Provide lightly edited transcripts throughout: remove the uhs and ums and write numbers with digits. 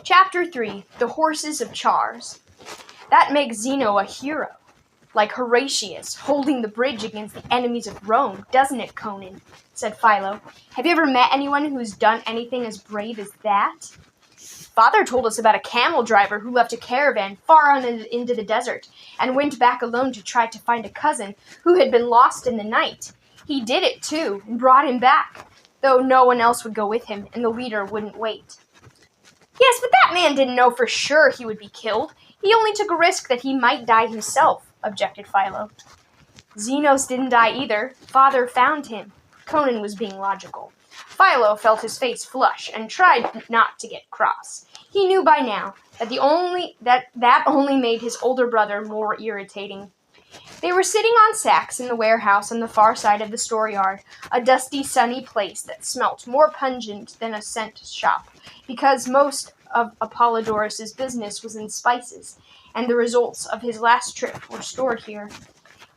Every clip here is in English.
Chapter 3 The Horses of Chars. That makes Zeno a hero, like Horatius holding the bridge against the enemies of Rome, doesn't it, Conan? Said Philo. Have you ever met anyone who's done anything as brave as that? Father told us about a camel driver who left a caravan far on into the desert and went back alone to try to find a cousin who had been lost in the night. He did it, too, and brought him back, though no one else would go with him, and the leader wouldn't wait. Yes, but that man didn't know for sure he would be killed. He only took a risk that he might die himself, objected Philo. Zenos didn't die either. Father found him. Conan was being logical. Philo felt his face flush and tried not to get cross. He knew by now that only made his older brother more irritating. They were sitting on sacks in the warehouse on the far side of the storeyard, a dusty, sunny place that smelt more pungent than a scent shop, because most of Apollodorus's business was in spices, and the results of his last trip were stored here.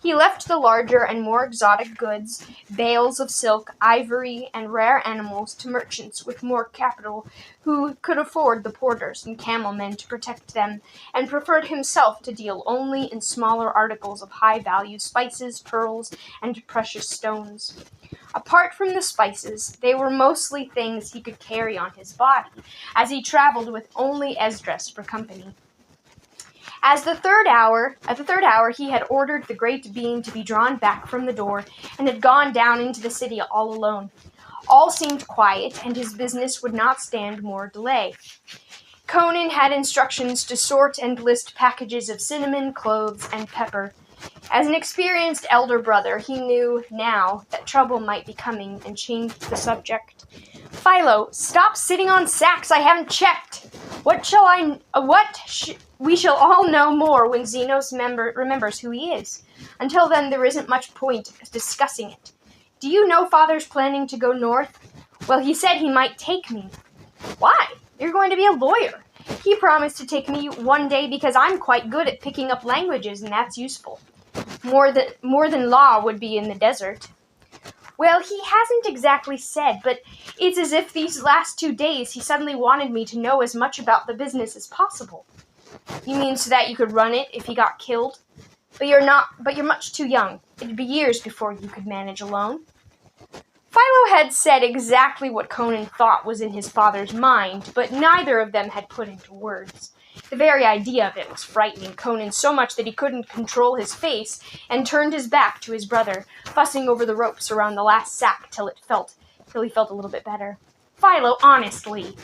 He left the larger and more exotic goods, bales of silk, ivory, and rare animals to merchants with more capital who could afford the porters and camel-men to protect them, and preferred himself to deal only in smaller articles of high value, spices, pearls, and precious stones. Apart from the spices, they were mostly things he could carry on his body, as he traveled with only Esdras for company. At the third hour, he had ordered the great beam to be drawn back from the door, and had gone down into the city all alone. All seemed quiet, and his business would not stand more delay. Conan had instructions to sort and list packages of cinnamon, cloves, and pepper. As an experienced elder brother, he knew now that trouble might be coming, and changed the subject. Philo, stop sitting on sacks. I haven't checked. We shall all know more when Zenos remembers who he is. Until then, there isn't much point discussing it. Do you know Father's planning to go north? Well, he said he might take me. Why? You're going to be a lawyer. He promised to take me one day because I'm quite good at picking up languages, and that's useful. More than law would be in the desert. Well, he hasn't exactly said, but it's as if these last 2 days he suddenly wanted me to know as much about the business as possible. You mean so that you could run it if he got killed? But you're much too young. It'd be years before you could manage alone. Philo had said exactly what Conan thought was in his father's mind, but neither of them had put into words. The very idea of it was frightening Conan so much that he couldn't control his face, and turned his back to his brother, fussing over the ropes around the last sack till he felt a little bit better. Philo, honestly.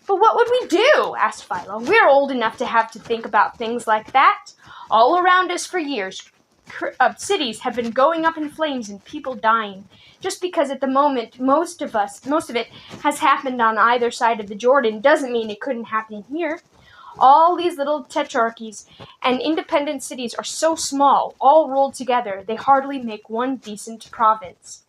But what would we do? Asked Philo. We're old enough to have to think about things like that. All around us for years, cities have been going up in flames and people dying. Just because at the moment most of it has happened on either side of the Jordan doesn't mean it couldn't happen here. All these little tetrarchies and independent cities are so small, all rolled together, they hardly make one decent province.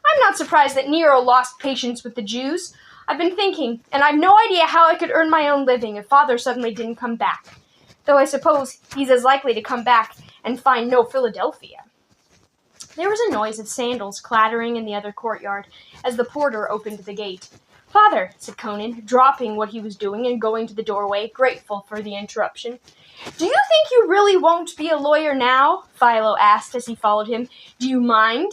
I'm not surprised that Nero lost patience with the Jews. I've been thinking, and I've no idea how I could earn my own living if Father suddenly didn't come back. Though I suppose he's as likely to come back and find no Philadelphia. There was a noise of sandals clattering in the other courtyard as the porter opened the gate. Father, said Conan, dropping what he was doing and going to the doorway, grateful for the interruption. Do you think you really won't be a lawyer now? Philo asked as he followed him. Do you mind?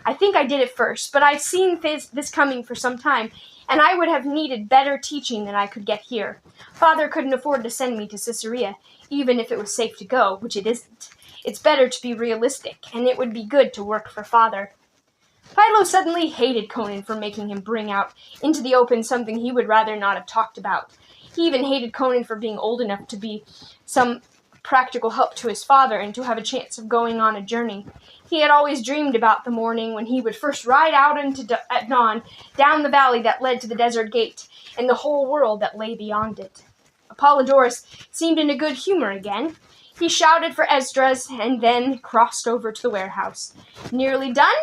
I think I did at first, but I've seen this coming for some time, and I would have needed better teaching than I could get here. Father couldn't afford to send me to Caesarea, even if it was safe to go, which it isn't. It's better to be realistic, and it would be good to work for Father. Philo suddenly hated Conan for making him bring out into the open something he would rather not have talked about. He even hated Conan for being old enough to be some practical help to his father and to have a chance of going on a journey. He had always dreamed about the morning when he would first ride out at dawn down the valley that led to the desert gate and the whole world that lay beyond it. Apollodorus seemed in a good humor again. He shouted for Esdras and then crossed over to the warehouse. Nearly done?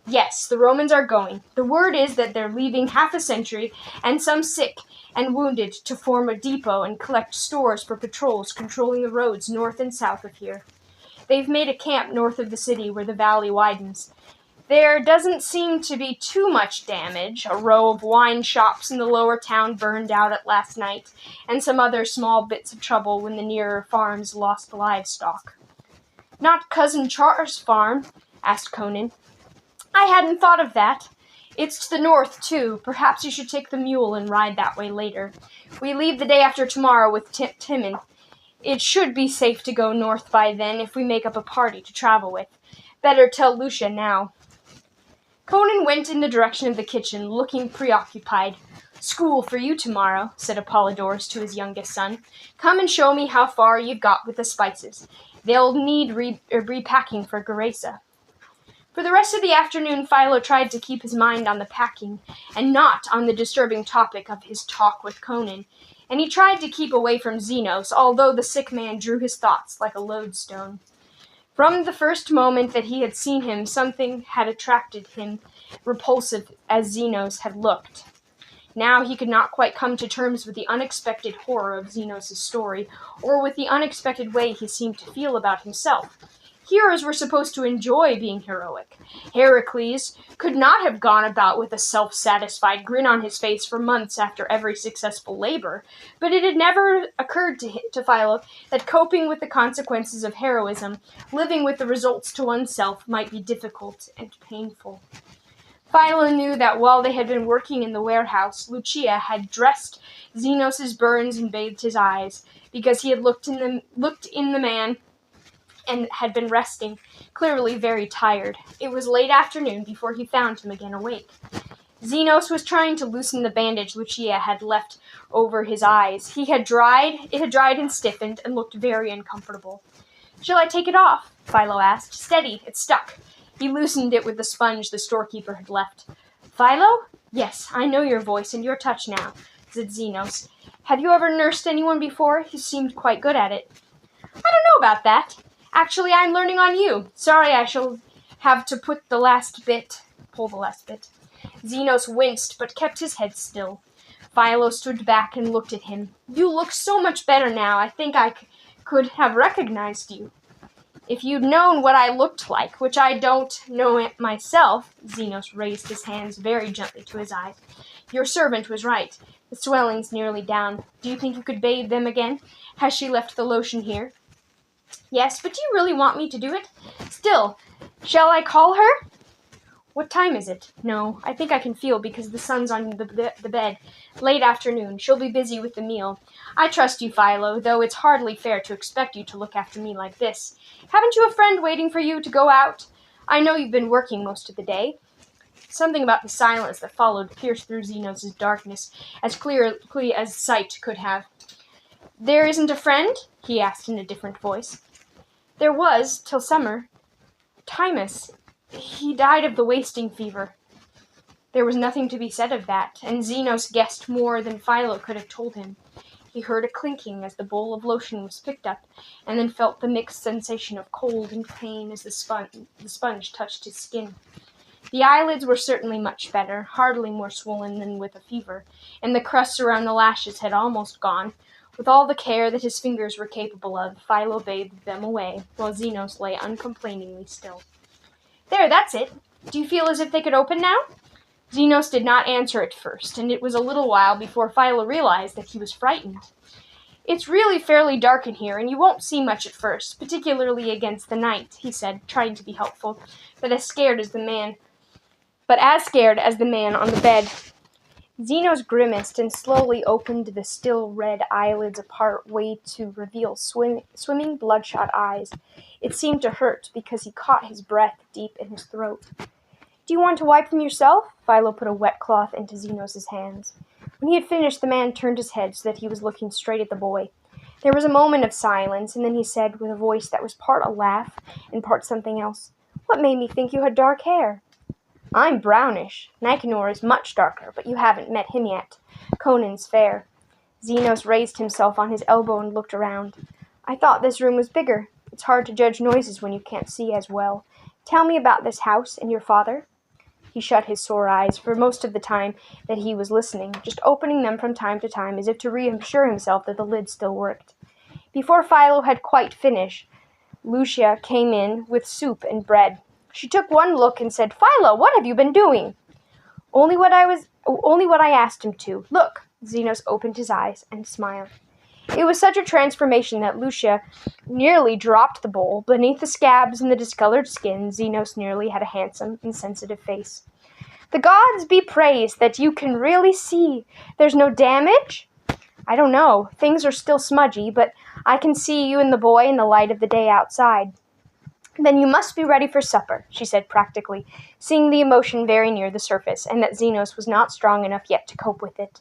Yes, the Romans are going. The word is that they're leaving half a century and some sick and wounded to form a depot and collect stores for patrols controlling the roads north and south of here. They've made a camp north of the city where the valley widens. There doesn't seem to be too much damage. A row of wine shops in the lower town burned out at last night, and some other small bits of trouble when the nearer farms lost livestock. Not Cousin Char's farm? Asked Conan. I hadn't thought of that. It's to the north, too. Perhaps you should take the mule and ride that way later. We leave the day after tomorrow with Timon. It should be safe to go north by then if we make up a party to travel with. Better tell Lucia now. Conan went in the direction of the kitchen, looking preoccupied. School for you tomorrow, said Apollodorus to his youngest son. Come and show me how far you've got with the spices. They'll need repacking for Gerasa. For the rest of the afternoon, Philo tried to keep his mind on the packing, and not on the disturbing topic of his talk with Conan, and he tried to keep away from Zenos, although the sick man drew his thoughts like a lodestone. From the first moment that he had seen him, something had attracted him, repulsive as Zenos had looked. Now he could not quite come to terms with the unexpected horror of Zenos' story, or with the unexpected way he seemed to feel about himself. Heroes were supposed to enjoy being heroic. Heracles could not have gone about with a self-satisfied grin on his face for months after every successful labor, but it had never occurred to Philo that coping with the consequences of heroism, living with the results to oneself, might be difficult and painful. Philo knew that while they had been working in the warehouse, Lucia had dressed Zenos' burns and bathed his eyes, because he had looked in the man and had been resting, clearly very tired. It was late afternoon before he found him again awake. Zenos was trying to loosen the bandage Lucia had left over his eyes. It had dried and stiffened, and looked very uncomfortable. Shall I take it off? Philo asked. Steady, it's stuck. He loosened it with the sponge the storekeeper had left. Philo? Yes, I know your voice and your touch now, said Zenos. Have you ever nursed anyone before? You seemed quite good at it. I don't know about that. Actually, I'm learning on you. Sorry I shall have to pull the last bit. Zenos winced, but kept his head still. Philo stood back and looked at him. You look so much better now. I think I could have recognized you. If you'd known what I looked like, which I don't know it myself, Zenos raised his hands very gently to his eyes. Your servant was right. The swelling's nearly down. Do you think you could bathe them again? Has she left the lotion here? Yes, but do you really want me to do it? Still, shall I call her? What time is it? No, I think I can feel because the sun's on the bed. Late afternoon. She'll be busy with the meal. I trust you, Philo, though it's hardly fair to expect you to look after me like this. Haven't you a friend waiting for you to go out? I know you've been working most of the day. Something about the silence that followed pierced through Zenos' darkness as clearly as sight could have. There isn't a friend? He asked in a different voice. There was, till summer. Timus. He died of the wasting fever. There was nothing to be said of that, and Zenos guessed more than Philo could have told him. He heard a clinking as the bowl of lotion was picked up, and then felt the mixed sensation of cold and pain as the sponge touched his skin. The eyelids were certainly much better, hardly more swollen than with a fever, and the crusts around the lashes had almost gone. With all the care that his fingers were capable of, Philo bathed them away, while Zenos lay uncomplainingly still. There, that's it. Do you feel as if they could open now? Zenos did not answer at first, and it was a little while before Philo realized that he was frightened. It's really fairly dark in here, and you won't see much at first, particularly against the night, he said, trying to be helpful, but as scared as the man on the bed. Zenos grimaced and slowly opened the still red eyelids a part way to reveal swimming bloodshot eyes. It seemed to hurt because he caught his breath deep in his throat. Do you want to wipe them yourself? Philo put a wet cloth into Zenos' hands. When he had finished, the man turned his head so that he was looking straight at the boy. There was a moment of silence, and then he said, with a voice that was part a laugh and part something else, What made me think you had dark hair? I'm brownish. Nicanor is much darker, but you haven't met him yet. Conan's fair. Zenos raised himself on his elbow and looked around. I thought this room was bigger. It's hard to judge noises when you can't see as well. Tell me about this house and your father. He shut his sore eyes for most of the time that he was listening, just opening them from time to time as if to reassure himself that the lid still worked. Before Philo had quite finished, Lucia came in with soup and bread. She took one look and said, "Philo, what have you been doing?" Only what I asked him to. Look." Zenos opened his eyes and smiled. It was such a transformation that Lucia nearly dropped the bowl. Beneath the scabs and the discolored skin, Zenos nearly had a handsome and sensitive face. "The gods be praised that you can really see. There's no damage?" "I don't know. Things are still smudgy, but I can see you and the boy in the light of the day outside." "Then you must be ready for supper," she said practically, seeing the emotion very near the surface, and that Zenos was not strong enough yet to cope with it.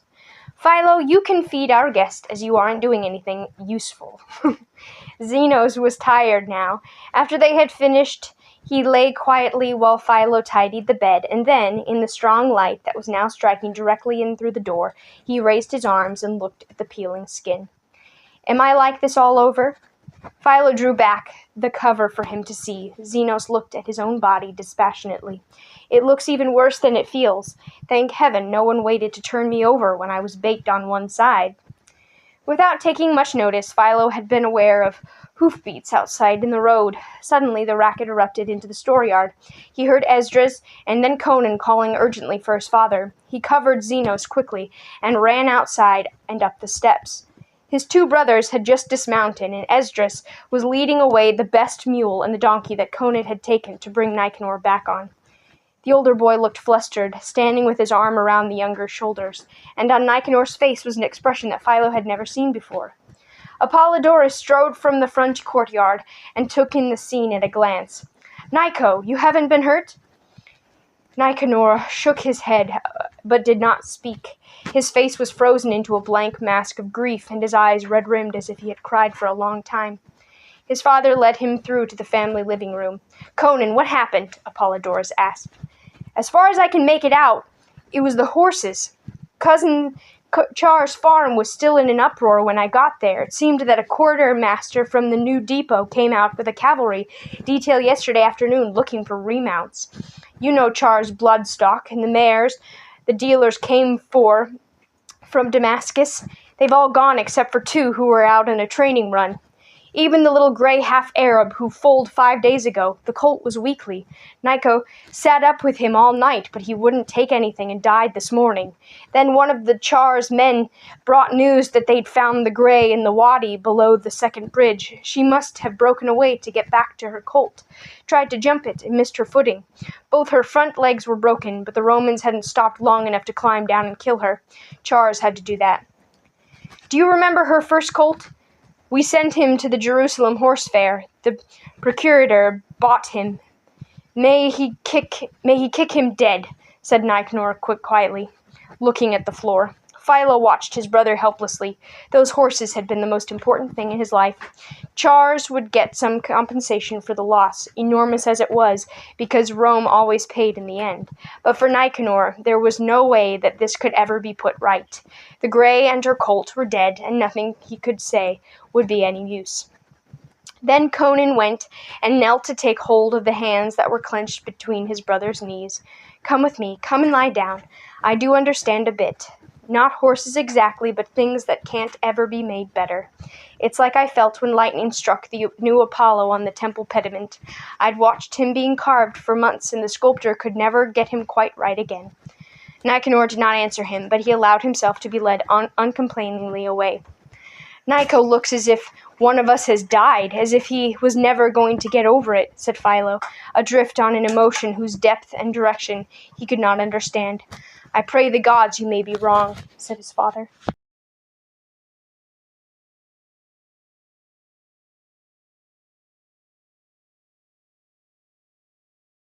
"Philo, you can feed our guest, as you aren't doing anything useful." Zenos was tired now. After they had finished, he lay quietly while Philo tidied the bed, and then, in the strong light that was now striking directly in through the door, he raised his arms and looked at the peeling skin. "Am I like this all over?" Philo drew back the cover for him to see. Zenos looked at his own body dispassionately. "It looks even worse than it feels. Thank heaven no one waited to turn me over when I was baked on one side." Without taking much notice, Philo had been aware of hoofbeats outside in the road. Suddenly the racket erupted into the storeyard. He heard Esdras and then Conan calling urgently for his father. He covered Zenos quickly and ran outside and up the steps. His two brothers had just dismounted, and Esdras was leading away the best mule and the donkey that Conan had taken to bring Nicanor back on. The older boy looked flustered, standing with his arm around the younger shoulders, and on Nicanor's face was an expression that Philo had never seen before. Apollodorus strode from the front courtyard and took in the scene at a glance. "Nico, you haven't been hurt?" Nicanor shook his head, but did not speak. His face was frozen into a blank mask of grief, and his eyes red-rimmed as if he had cried for a long time. His father led him through to the family living room. "Conan, what happened?" Apollodorus asked. "As far as I can make it out, it was the horses. Cousin Char's farm was still in an uproar when I got there. It seemed that a quartermaster from the new depot came out with a cavalry detail yesterday afternoon looking for remounts. You know Char's bloodstock, and the mares the dealers came for from Damascus. They've all gone except for two who were out on a training run. Even the little gray half-Arab who foaled 5 days ago, the colt was weakly. Nico sat up with him all night, but he wouldn't take anything and died this morning. Then one of the Char's men brought news that they'd found the gray in the wadi below the second bridge. She must have broken away to get back to her colt. Tried to jump it and missed her footing. Both her front legs were broken, but the Romans hadn't stopped long enough to climb down and kill her. Char's had to do that. Do you remember her first colt? We sent him to the Jerusalem horse fair. The procurator bought him. May he kick him dead," said Nicanor quietly, looking at the floor. Philo watched his brother helplessly. Those horses had been the most important thing in his life. Char's would get some compensation for the loss, enormous as it was, because Rome always paid in the end. But for Nicanor, there was no way that this could ever be put right. The gray and her colt were dead, and nothing he could say would be any use. Then Conan went and knelt to take hold of the hands that were clenched between his brother's knees. "Come with me. Come and lie down. I do understand a bit. Not horses exactly, but things that can't ever be made better. It's like I felt when lightning struck the new Apollo on the temple pediment. I'd watched him being carved for months, and the sculptor could never get him quite right again." Nicanor did not answer him, but he allowed himself to be led uncomplainingly away. "Nico looks as if one of us has died, as if he was never going to get over it," said Philo, adrift on an emotion whose depth and direction he could not understand. "I pray the gods you may be wrong," said his father.